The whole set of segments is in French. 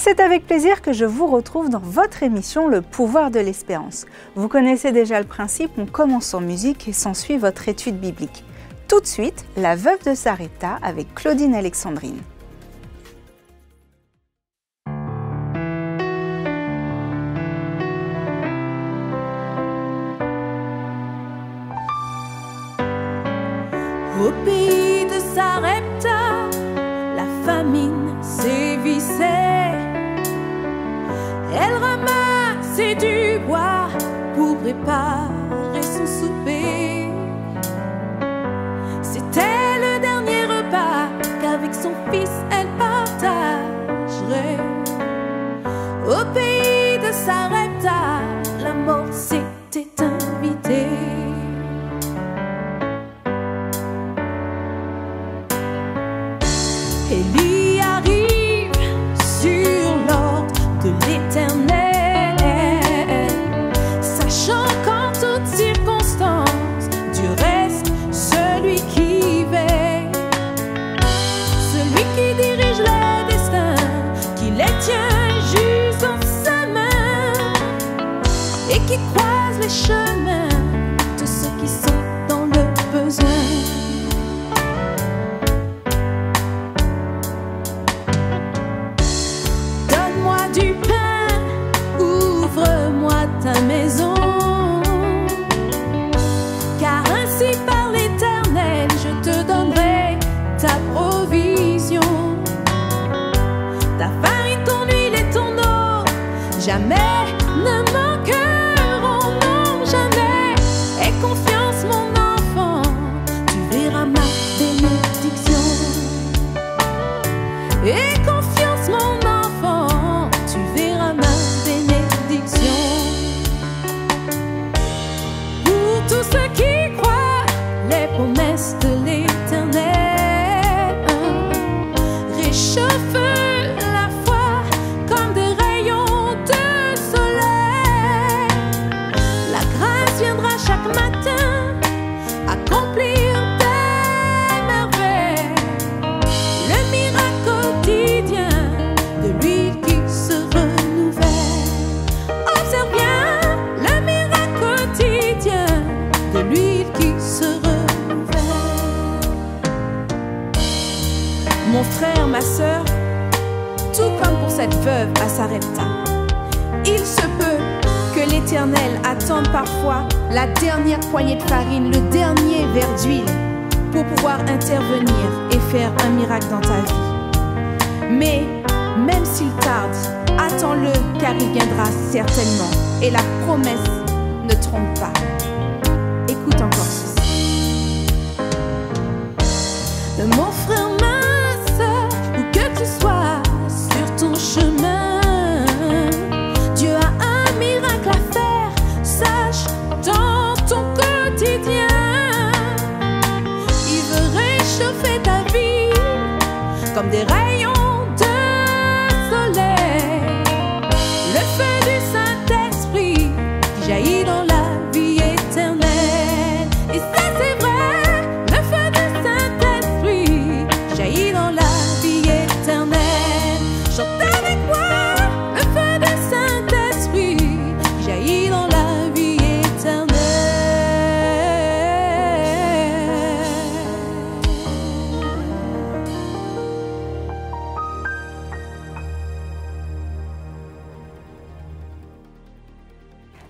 C'est avec plaisir que je vous retrouve dans votre émission Le pouvoir de l'espérance. Vous connaissez déjà le principe, on commence en musique et s'ensuit votre étude biblique. Tout de suite, La veuve de Sarepta avec Claudine Alexandrine. Au pays de Sarepta, la famine sévissait. Elle ramassait du bois pour préparer son souper. C'était le dernier repas qu'avec son fils elle partagerait. Au pays de Sarepta, la mort s'était invitée. Élie arrive sur l'ordre de l'Éternel, sachant qu'en toutes circonstances, Dieu reste celui qui veille, celui qui dirige les destins, qui les tient juste dans sa main et qui croise les chemins de ceux qui sont dans le besoin. Du pain, ouvre-moi ta maison, car ainsi par l'Éternel je te donnerai ta provision. Ta farine, ton huile et ton eau jamais ne manqueront, non jamais. Aie confiance mon enfant, tu verras ma bénédiction. Aie confiance mon enfant, tu verras ma bénédiction. Pour tous ceux qui croient les promesses de l'Éternel, réchauffe la foi comme des rayons de soleil. La grâce viendra chaque matin accomplir des merveilles. Le miracle quotidien de l'huile qui se renouvelle. Observe bien le miracle quotidien de l'huile qui se renouvelle. Mon frère, ma sœur, tout comme pour cette veuve à Sarepta, il se peut que l'Éternel attende parfois la dernière poignée de farine, le dernier verre d'huile pour pouvoir intervenir et faire un miracle dans ta vie. Mais même s'il tarde, attends-le car il viendra certainement et la promesse ne trompe pas. Écoute encore ceci. Mon frère, ma sœur, où que tu sois sur ton chemin, Dieu a un miracle à faire, sache, dans ton quotidien. Il veut réchauffer ta vie comme des rayons de soleil. Le feu du Saint-Esprit qui jaillit dans la vie éternelle. Et ça c'est vrai, le feu du Saint-Esprit qui jaillit dans la vie éternelle. Chante avec moi, le feu du Saint-Esprit qui jaillit dans la vie éternelle.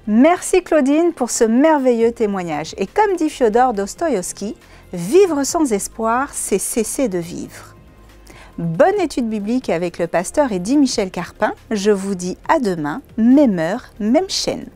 Merci Claudine pour ce merveilleux témoignage. Et comme dit Fyodor Dostoïevski, vivre sans espoir, c'est cesser de vivre. Bonne étude biblique avec le pasteur Eddy Michel Carpin. Je vous dis à demain, même heure, même chaîne.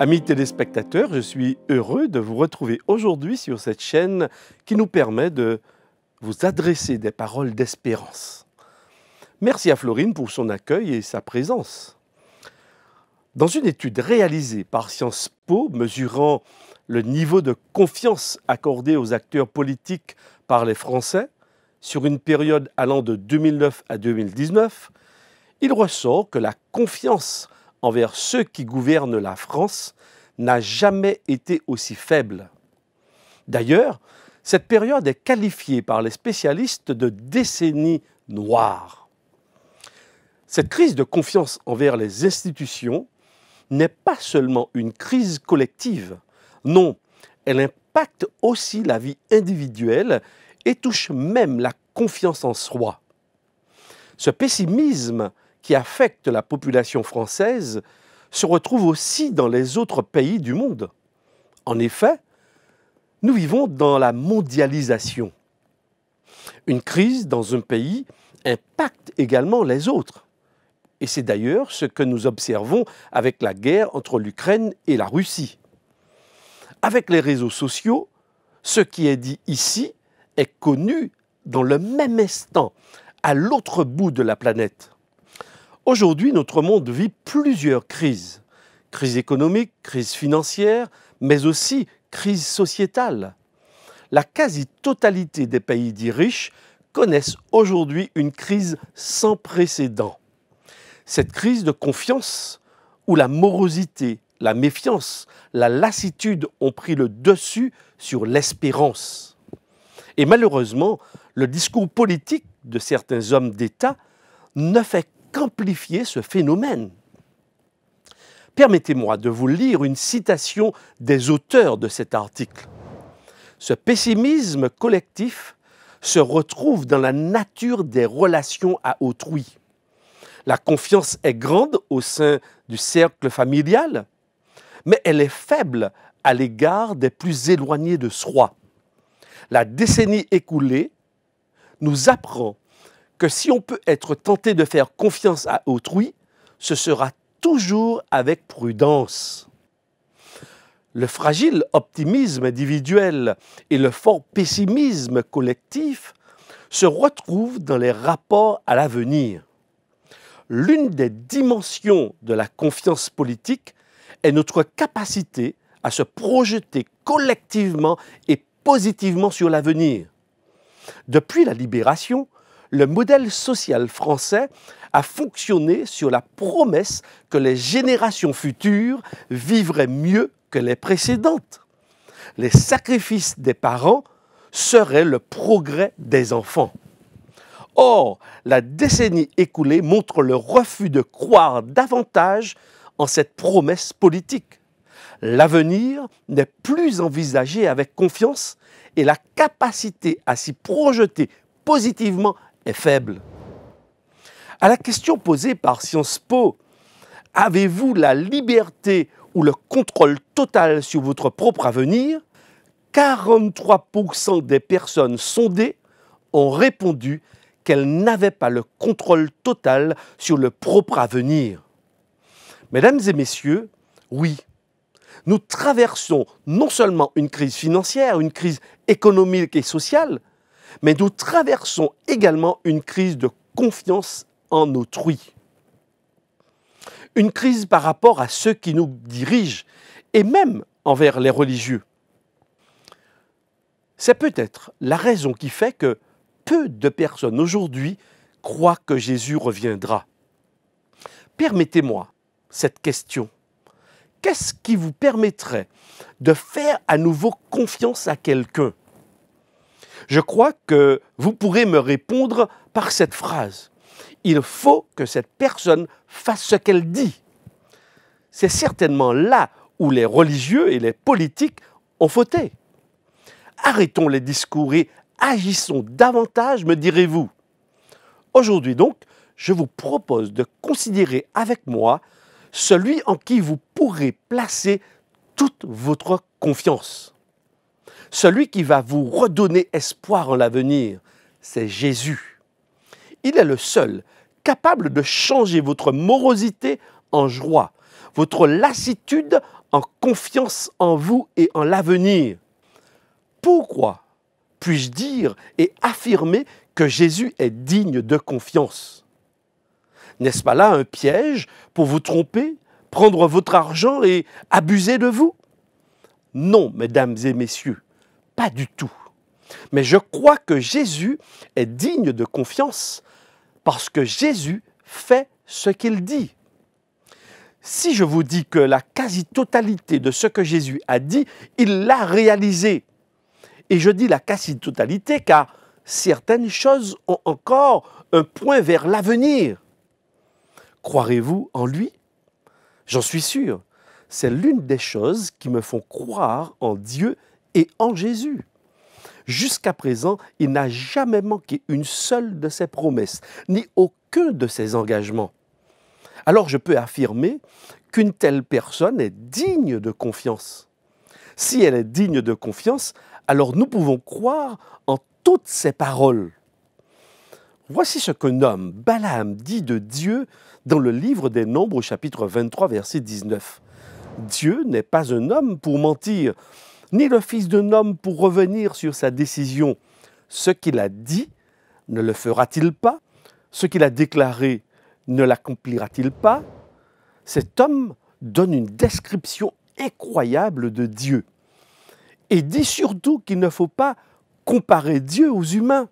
Amis téléspectateurs, je suis heureux de vous retrouver aujourd'hui sur cette chaîne qui nous permet de vous adresser des paroles d'espérance. Merci à Florine pour son accueil et sa présence. Dans une étude réalisée par Sciences Po mesurant le niveau de confiance accordé aux acteurs politiques par les Français sur une période allant de 2009 à 2019, il ressort que la confiance envers ceux qui gouvernent la France n'a jamais été aussi faible. D'ailleurs, cette période est qualifiée par les spécialistes de décennie noire. Cette crise de confiance envers les institutions n'est pas seulement une crise collective. Non, elle impacte aussi la vie individuelle et touche même la confiance en soi. Ce pessimisme qui affecte la population française se retrouve aussi dans les autres pays du monde. En effet, nous vivons dans la mondialisation. Une crise dans un pays impacte également les autres. Et c'est d'ailleurs ce que nous observons avec la guerre entre l'Ukraine et la Russie. Avec les réseaux sociaux, ce qui est dit ici est connu dans le même instant, à l'autre bout de la planète. Aujourd'hui, notre monde vit plusieurs crises. Crise économique, crise financière, mais aussi crise sociétale. La quasi-totalité des pays dits riches connaissent aujourd'hui une crise sans précédent. Cette crise de confiance, où la morosité, la méfiance, la lassitude ont pris le dessus sur l'espérance. Et malheureusement, le discours politique de certains hommes d'État ne fait qu'amplifier ce phénomène. Permettez-moi de vous lire une citation des auteurs de cet article. Ce pessimisme collectif se retrouve dans la nature des relations à autrui. La confiance est grande au sein du cercle familial, mais elle est faible à l'égard des plus éloignés de soi. La décennie écoulée nous apprend que si on peut être tenté de faire confiance à autrui, ce sera toujours avec prudence. Le fragile optimisme individuel et le fort pessimisme collectif se retrouvent dans les rapports à l'avenir. L'une des dimensions de la confiance politique est notre capacité à se projeter collectivement et positivement sur l'avenir. Depuis la Libération, le modèle social français a fonctionné sur la promesse que les générations futures vivraient mieux que les précédentes. Les sacrifices des parents seraient le progrès des enfants. Or, la décennie écoulée montre le refus de croire davantage en cette promesse politique. L'avenir n'est plus envisagé avec confiance et la capacité à s'y projeter positivement est faible. À la question posée par Sciences Po, « Avez-vous la liberté ou le contrôle total sur votre propre avenir ?» 43% des personnes sondées ont répondu qu'elles n'avaient pas le contrôle total sur le propre avenir. Mesdames et messieurs, oui, nous traversons non seulement une crise financière, une crise économique et sociale, mais nous traversons également une crise de confiance en autrui. Une crise par rapport à ceux qui nous dirigent et même envers les religieux. C'est peut-être la raison qui fait que peu de personnes aujourd'hui croient que Jésus reviendra. Permettez-moi cette question. Qu'est-ce qui vous permettrait de faire à nouveau confiance à quelqu'un? Je crois que vous pourrez me répondre par cette phrase. Il faut que cette personne fasse ce qu'elle dit. C'est certainement là où les religieux et les politiques ont fauté. Arrêtons les discours et agissons davantage, me direz-vous. Aujourd'hui donc, je vous propose de considérer avec moi celui en qui vous pourrez placer toute votre confiance. Celui qui va vous redonner espoir en l'avenir, c'est Jésus. Il est le seul capable de changer votre morosité en joie, votre lassitude en confiance en vous et en l'avenir. Pourquoi puis-je dire et affirmer que Jésus est digne de confiance? N'est-ce pas là un piège pour vous tromper, prendre votre argent et abuser de vous? Non, mesdames et messieurs, pas du tout. Mais je crois que Jésus est digne de confiance parce que Jésus fait ce qu'il dit. Si je vous dis que la quasi-totalité de ce que Jésus a dit, il l'a réalisé. Et je dis la quasi-totalité car certaines choses ont encore un point vers l'avenir. Croirez-vous en lui? J'en suis sûr. C'est l'une des choses qui me font croire en Dieu et en Jésus. Jusqu'à présent, il n'a jamais manqué une seule de ses promesses, ni aucun de ses engagements. Alors je peux affirmer qu'une telle personne est digne de confiance. Si elle est digne de confiance, alors nous pouvons croire en toutes ses paroles. Voici ce qu'un homme, Balaam, dit de Dieu dans le livre des Nombres au chapitre 23, verset 19. Dieu n'est pas un homme pour mentir, ni le fils d'un homme pour revenir sur sa décision. Ce qu'il a dit, ne le fera-t-il pas? Ce qu'il a déclaré, ne l'accomplira-t-il pas? Cet homme donne une description incroyable de Dieu et dit surtout qu'il ne faut pas comparer Dieu aux humains.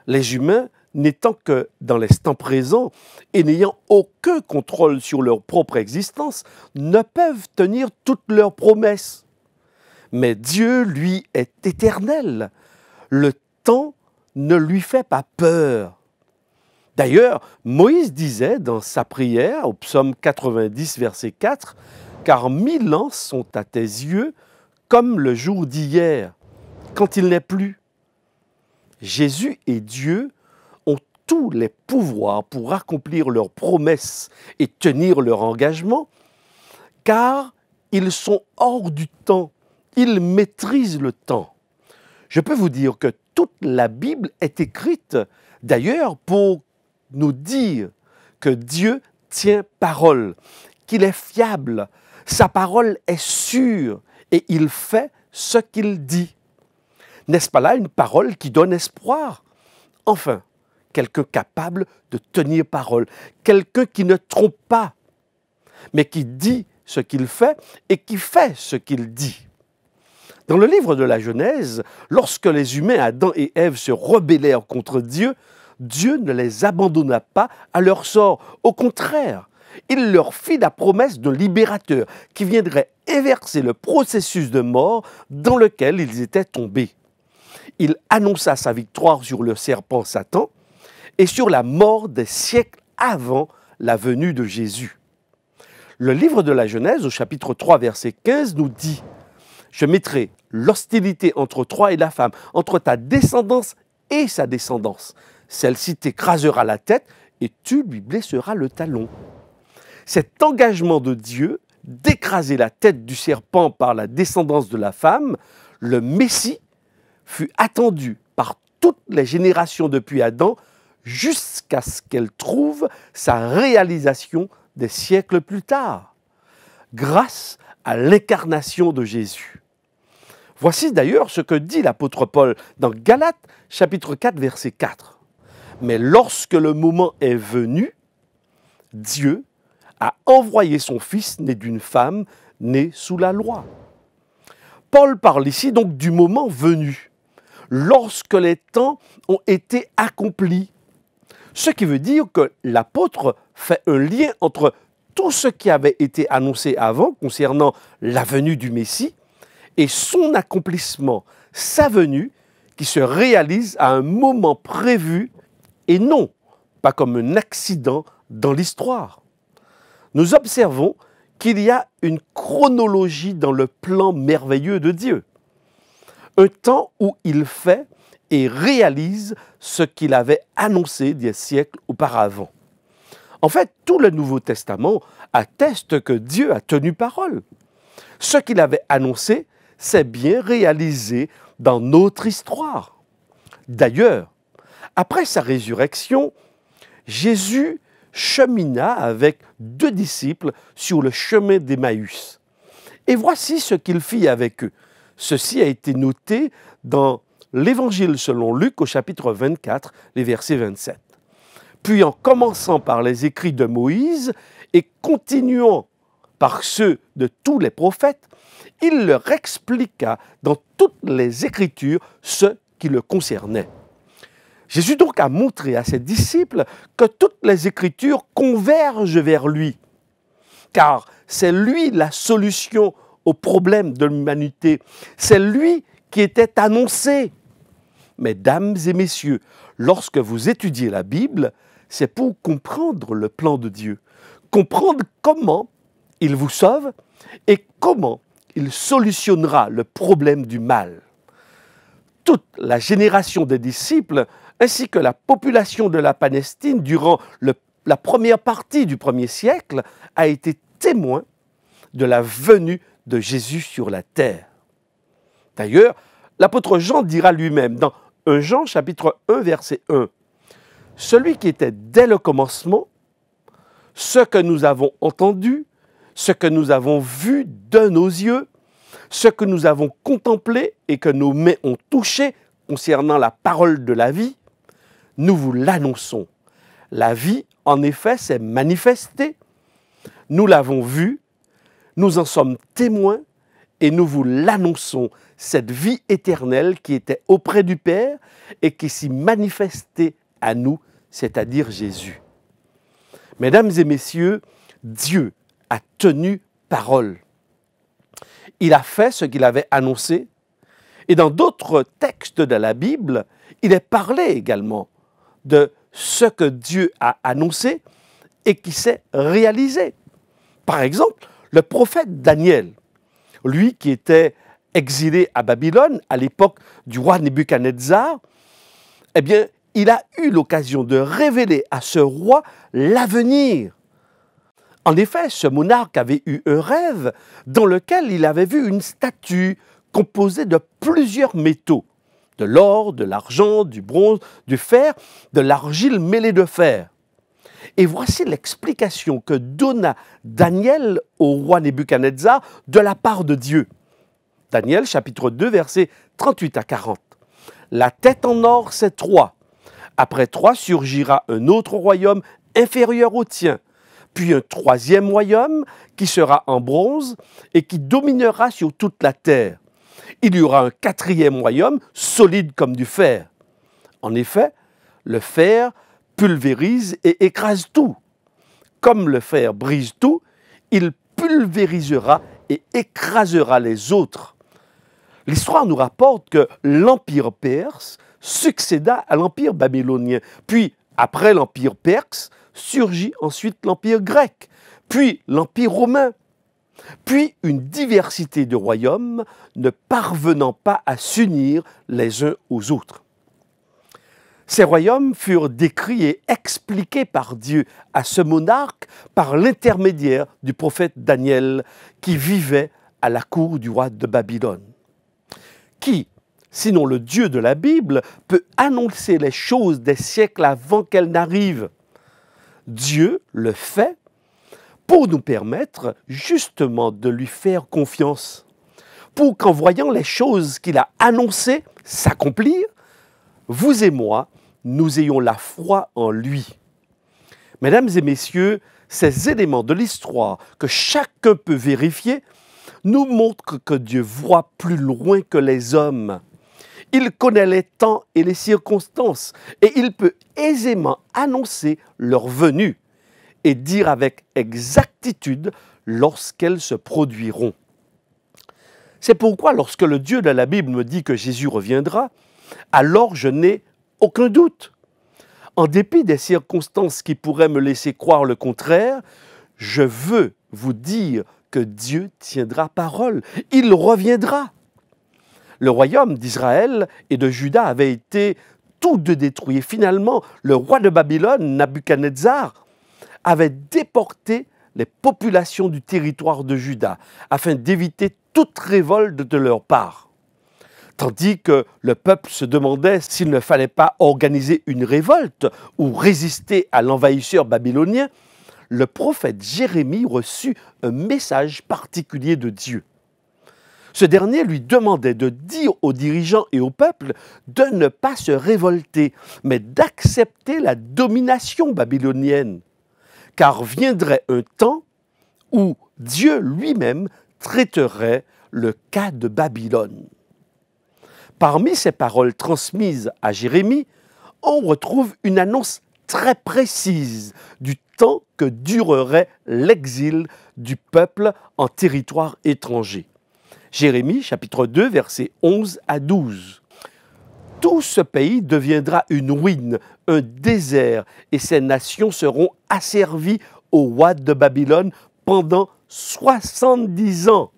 Les humains, n'étant que dans l'instant présent et n'ayant aucun contrôle sur leur propre existence, ne peuvent tenir toutes leurs promesses. Mais Dieu, lui, est éternel. Le temps ne lui fait pas peur. D'ailleurs, Moïse disait dans sa prière, au psaume 90, verset 4, « Car 1000 ans sont à tes yeux comme le jour d'hier, quand il n'est plus. » Jésus et Dieu ont tous les pouvoirs pour accomplir leurs promesses et tenir leur engagement, car ils sont hors du temps, ils maîtrisent le temps. Je peux vous dire que toute la Bible est écrite, d'ailleurs, pour nous dire que Dieu tient parole, qu'il est fiable, sa parole est sûre et il fait ce qu'il dit. N'est-ce pas là une parole qui donne espoir? Enfin, quelqu'un capable de tenir parole, quelqu'un qui ne trompe pas, mais qui dit ce qu'il fait et qui fait ce qu'il dit. Dans le livre de la Genèse, lorsque les humains Adam et Ève se rebellèrent contre Dieu, Dieu ne les abandonna pas à leur sort. Au contraire, il leur fit la promesse d'un libérateur qui viendrait inverser le processus de mort dans lequel ils étaient tombés. Il annonça sa victoire sur le serpent Satan et sur la mort des siècles avant la venue de Jésus. Le livre de la Genèse, au chapitre 3, verset 15, nous dit « Je mettrai l'hostilité entre toi et la femme, entre ta descendance et sa descendance. Celle-ci t'écrasera la tête et tu lui blesseras le talon. » Cet engagement de Dieu d'écraser la tête du serpent par la descendance de la femme, le Messie, fut attendu par toutes les générations depuis Adam jusqu'à ce qu'elle trouve sa réalisation des siècles plus tard, grâce à l'incarnation de Jésus. Voici d'ailleurs ce que dit l'apôtre Paul dans Galates chapitre 4 verset 4. « Mais lorsque le moment est venu, Dieu a envoyé son Fils né d'une femme née sous la loi. » Paul parle ici donc du moment venu, lorsque les temps ont été accomplis. Ce qui veut dire que l'apôtre fait un lien entre tout ce qui avait été annoncé avant concernant la venue du Messie et son accomplissement, sa venue, qui se réalise à un moment prévu et non pas comme un accident dans l'histoire. Nous observons qu'il y a une chronologie dans le plan merveilleux de Dieu. Un temps où il fait et réalise ce qu'il avait annoncé des siècles auparavant. En fait, tout le Nouveau Testament atteste que Dieu a tenu parole. Ce qu'il avait annoncé s'est bien réalisé dans notre histoire. D'ailleurs, après sa résurrection, Jésus chemina avec 2 disciples sur le chemin d'Emmaüs. Et voici ce qu'il fit avec eux. Ceci a été noté dans l'Évangile selon Luc au chapitre 24, les versets 27. Puis en commençant par les écrits de Moïse et continuant par ceux de tous les prophètes, il leur expliqua dans toutes les Écritures ce qui le concernait. Jésus donc a montré à ses disciples que toutes les Écritures convergent vers lui, car c'est lui la solution aux problèmes de l'humanité. C'est lui qui était annoncé. Mesdames et messieurs, lorsque vous étudiez la Bible, c'est pour comprendre le plan de Dieu, comprendre comment il vous sauve et comment il solutionnera le problème du mal. Toute la génération des disciples, ainsi que la population de la Palestine durant la première partie du 1er siècle, a été témoin de la venue de Jésus sur la terre. D'ailleurs, l'apôtre Jean dira lui-même dans 1 Jean chapitre 1 verset 1, « Celui qui était dès le commencement, ce que nous avons entendu, ce que nous avons vu de nos yeux, ce que nous avons contemplé et que nos mains ont touché concernant la parole de la vie, nous vous l'annonçons. La vie, en effet, s'est manifestée. Nous l'avons vue, nous en sommes témoins et nous vous l'annonçons, cette vie éternelle qui était auprès du Père et qui s'y manifestait à nous, c'est-à-dire Jésus. » Mesdames et messieurs, Dieu a tenu parole. Il a fait ce qu'il avait annoncé. Et dans d'autres textes de la Bible, il est parlé également de ce que Dieu a annoncé et qui s'est réalisé. Par exemple, le prophète Daniel, lui qui était exilé à Babylone à l'époque du roi Nebuchadnezzar, eh bien, il a eu l'occasion de révéler à ce roi l'avenir. En effet, ce monarque avait eu un rêve dans lequel il avait vu une statue composée de plusieurs métaux, de l'or, de l'argent, du bronze, du fer, de l'argile mêlée de fer. Et voici l'explication que donna Daniel au roi Nebuchadnezzar de la part de Dieu. Daniel, chapitre 2, versets 38 à 40. « La tête en or, c'est Troie. Après Troie surgira un autre royaume inférieur au tien, puis un troisième royaume qui sera en bronze et qui dominera sur toute la terre. Il y aura un quatrième royaume solide comme du fer. En effet, le fer pulvérise et écrase tout. Comme le fer brise tout, il pulvérisera et écrasera les autres. » L'histoire nous rapporte que l'Empire perse succéda à l'Empire babylonien. Puis, après l'Empire perse, surgit ensuite l'Empire grec, puis l'Empire romain, puis une diversité de royaumes ne parvenant pas à s'unir les uns aux autres. Ces royaumes furent décrits et expliqués par Dieu à ce monarque par l'intermédiaire du prophète Daniel qui vivait à la cour du roi de Babylone. Qui, sinon le Dieu de la Bible, peut annoncer les choses des siècles avant qu'elles n'arrivent? Dieu le fait pour nous permettre justement de lui faire confiance, pour qu'en voyant les choses qu'il a annoncées s'accomplir, vous et moi, nous ayons la foi en lui. Mesdames et messieurs, ces éléments de l'histoire que chacun peut vérifier nous montrent que Dieu voit plus loin que les hommes. Il connaît les temps et les circonstances et il peut aisément annoncer leur venue et dire avec exactitude lorsqu'elles se produiront. C'est pourquoi lorsque le Dieu de la Bible me dit que Jésus reviendra, alors je n'ai aucun doute. En dépit des circonstances qui pourraient me laisser croire le contraire, je veux vous dire que Dieu tiendra parole. Il reviendra. Le royaume d'Israël et de Juda avait été tous deux détruits. Et finalement, le roi de Babylone, Nabuchodonosor, avait déporté les populations du territoire de Juda afin d'éviter toute révolte de leur part. Tandis que le peuple se demandait s'il ne fallait pas organiser une révolte ou résister à l'envahisseur babylonien, le prophète Jérémie reçut un message particulier de Dieu. Ce dernier lui demandait de dire aux dirigeants et au peuple de ne pas se révolter, mais d'accepter la domination babylonienne, car viendrait un temps où Dieu lui-même traiterait le cas de Babylone. Parmi ces paroles transmises à Jérémie, on retrouve une annonce très précise du temps que durerait l'exil du peuple en territoire étranger. Jérémie, chapitre 2, versets 11 à 12. « Tout ce pays deviendra une ruine, un désert, et ces nations seront asservies au roi de Babylone pendant 70 ans.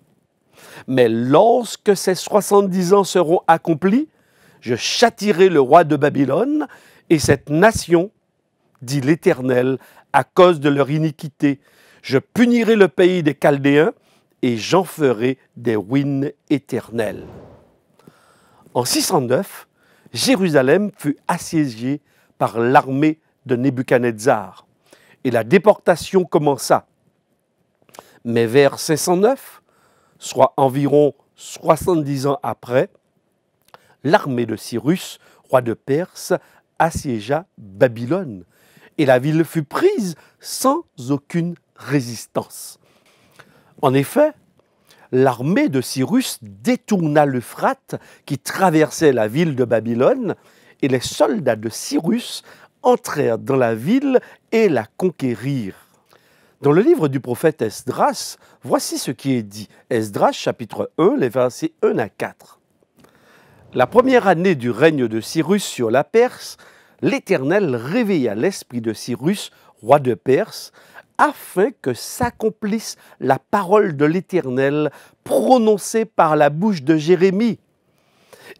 Mais lorsque ces 70 ans seront accomplis, je châtierai le roi de Babylone et cette nation, dit l'Éternel, à cause de leur iniquité. Je punirai le pays des Chaldéens et j'en ferai des ruines éternelles. » En 609, Jérusalem fut assiégée par l'armée de Nebuchadnezzar et la déportation commença. Mais vers 509, soit environ 70 ans après, l'armée de Cyrus, roi de Perse, assiégea Babylone et la ville fut prise sans aucune résistance. En effet, l'armée de Cyrus détourna l'Euphrate qui traversait la ville de Babylone et les soldats de Cyrus entrèrent dans la ville et la conquérirent. Dans le livre du prophète Esdras, voici ce qui est dit. Esdras, chapitre 1, les versets 1 à 4. « La première année du règne de Cyrus sur la Perse, l'Éternel réveilla l'esprit de Cyrus, roi de Perse, afin que s'accomplisse la parole de l'Éternel prononcée par la bouche de Jérémie.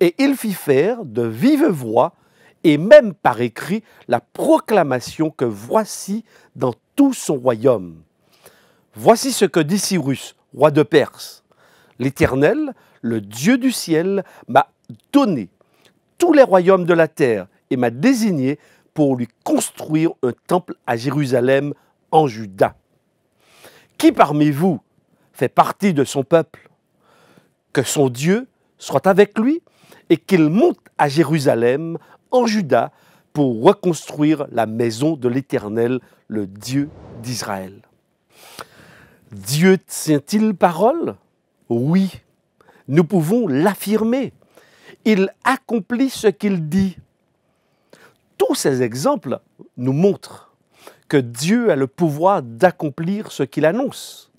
Et il fit faire de vive voix et même par écrit la proclamation que voici dans tout son royaume. Voici ce que dit Cyrus, roi de Perse. L'Éternel, le Dieu du ciel, m'a donné tous les royaumes de la terre et m'a désigné pour lui construire un temple à Jérusalem en Juda. Qui parmi vous fait partie de son peuple? Que son Dieu soit avec lui et qu'il monte à Jérusalem en Juda pour reconstruire la maison de l'Éternel, le Dieu d'Israël. Dieu tient-il parole? Oui, nous pouvons l'affirmer. Il accomplit ce qu'il dit. Tous ces exemples nous montrent que Dieu a le pouvoir d'accomplir ce qu'il annonce.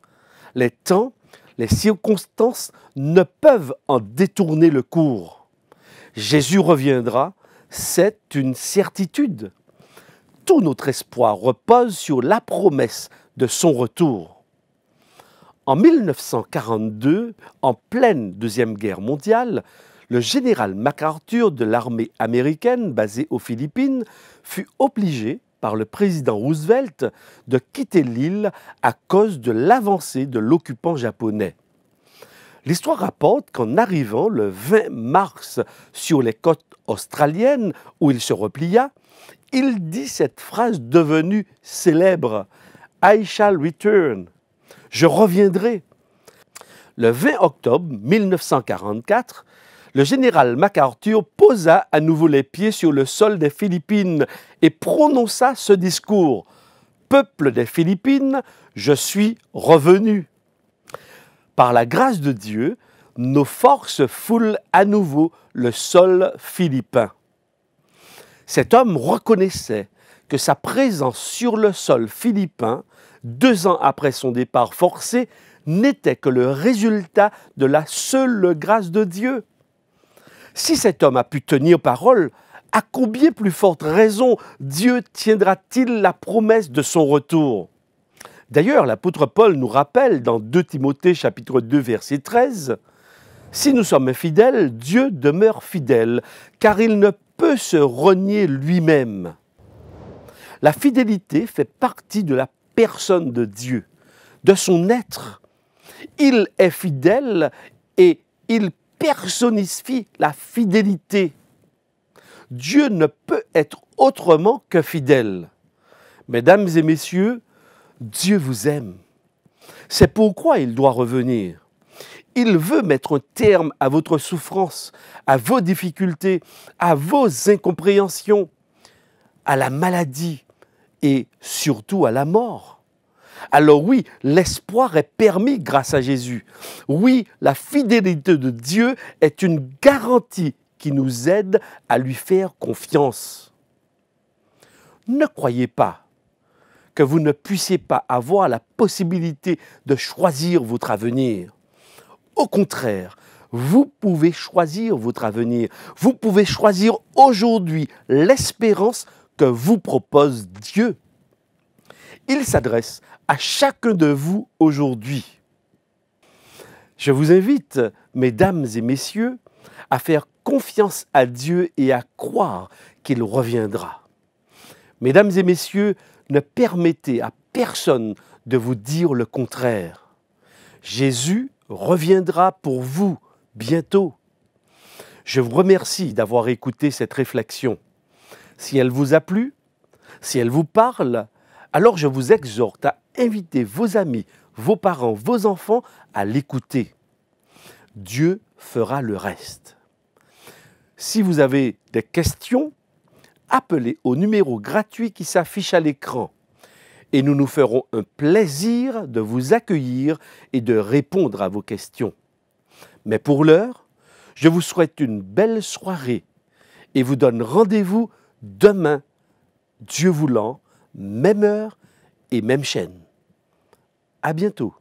Les temps, les circonstances ne peuvent en détourner le cours. Jésus reviendra, c'est une certitude. Tout notre espoir repose sur la promesse de son retour. En 1942, en pleine Deuxième Guerre mondiale, le général MacArthur de l'armée américaine basée aux Philippines fut obligé par le président Roosevelt de quitter l'île à cause de l'avancée de l'occupant japonais. L'histoire rapporte qu'en arrivant le 20 mars sur les côtes australiennes où il se replia, il dit cette phrase devenue célèbre « I shall return », « Je reviendrai ». Le 20 octobre 1944, le général MacArthur posa à nouveau les pieds sur le sol des Philippines et prononça ce discours « Peuple des Philippines, je suis revenu ». Par la grâce de Dieu, nos forces foulent à nouveau le sol philippin. Cet homme reconnaissait que sa présence sur le sol philippin, 2 ans après son départ forcé, n'était que le résultat de la seule grâce de Dieu. Si cet homme a pu tenir parole, à combien plus forte raison Dieu tiendra-t-il la promesse de son retour? D'ailleurs, l'apôtre Paul nous rappelle dans 2 Timothée chapitre 2 verset 13 « Si nous sommes infidèles, Dieu demeure fidèle, car il ne peut se renier lui-même. » La fidélité fait partie de la personne de Dieu, de son être. Il est fidèle et il personnifie la fidélité. Dieu ne peut être autrement que fidèle. Mesdames et messieurs, Dieu vous aime. C'est pourquoi il doit revenir. Il veut mettre un terme à votre souffrance, à vos difficultés, à vos incompréhensions, à la maladie et surtout à la mort. Alors oui, l'espoir est permis grâce à Jésus. Oui, la fidélité de Dieu est une garantie qui nous aide à lui faire confiance. Ne croyez pas que vous ne puissiez pas avoir la possibilité de choisir votre avenir. Au contraire, vous pouvez choisir votre avenir. Vous pouvez choisir aujourd'hui l'espérance que vous propose Dieu. Il s'adresse à chacun de vous aujourd'hui. Je vous invite, mesdames et messieurs, à faire confiance à Dieu et à croire qu'il reviendra. Mesdames et messieurs, ne permettez à personne de vous dire le contraire. Jésus reviendra pour vous bientôt. Je vous remercie d'avoir écouté cette réflexion. Si elle vous a plu, si elle vous parle, alors je vous exhorte à inviter vos amis, vos parents, vos enfants à l'écouter. Dieu fera le reste. Si vous avez des questions, appelez au numéro gratuit qui s'affiche à l'écran et nous nous ferons un plaisir de vous accueillir et de répondre à vos questions. Mais pour l'heure, je vous souhaite une belle soirée et vous donne rendez-vous demain, Dieu voulant, même heure et même chaîne. À bientôt.